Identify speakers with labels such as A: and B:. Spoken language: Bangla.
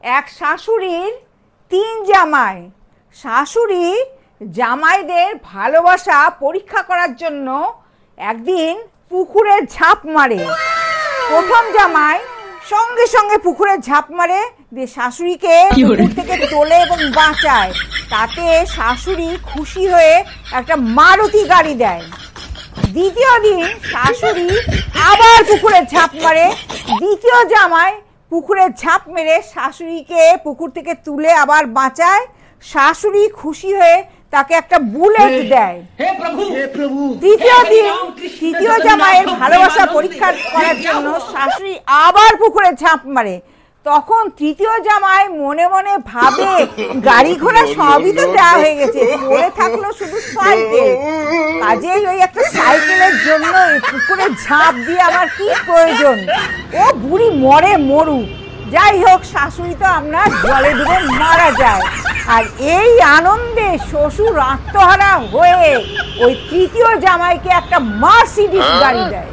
A: এক শাশুড়ির তিন জামাই। শাশুড়ি জামাইদের ভালোবাসা পরীক্ষা করার জন্য একদিন পুকুরে ঝাঁপ মারে। প্রথম জামাই সঙ্গে সঙ্গে পুকুরে ঝাঁপ মারে, দিয়ে শাশুড়িকে পুকুর থেকে তোলে এবং বাঁচায়। তাতে শাশুড়ি খুশি হয়ে একটা মারুতি গাড়ি দেয়। দ্বিতীয় দিন শাশুড়ি আবার পুকুরে ঝাঁপ মারে। দ্বিতীয় জামাই পুকুরে ঝাঁপ মেরে শাশুড়িকে পুকুর থেকে তুলে আবার বাঁচায়। শাশুড়ি খুশি হয়ে তাকে একটা বুলেট দেয়। তৃতীয় দিন তৃতীয় জামাইয়ের ভালোবাসা পরীক্ষা করার জন্য শাশুড়ি আবার পুকুরে ঝাঁপ মারে। তখন তৃতীয় জামাই মনে মনে ভাবে, গাড়ি ঘোড়া সবই তো দেওয়া হয়ে গেছে, পড়ে থাকলো শুধু সাইকেল। কাজেই ওই একটা সাইকেলের জন্য পুকুরে ঝাঁপ দিয়ে আমার কি প্রয়োজন, ও বুড়ি মরে মরুক, যাই হোক শাশুড়ি তো আমরা জলে ডুবে মারা যায়। আর এই আনন্দে শ্বশুর আত্মহারা হয়ে ওই তৃতীয় জামাইকে একটা মার্সিডিজ গাড়ি দেয়।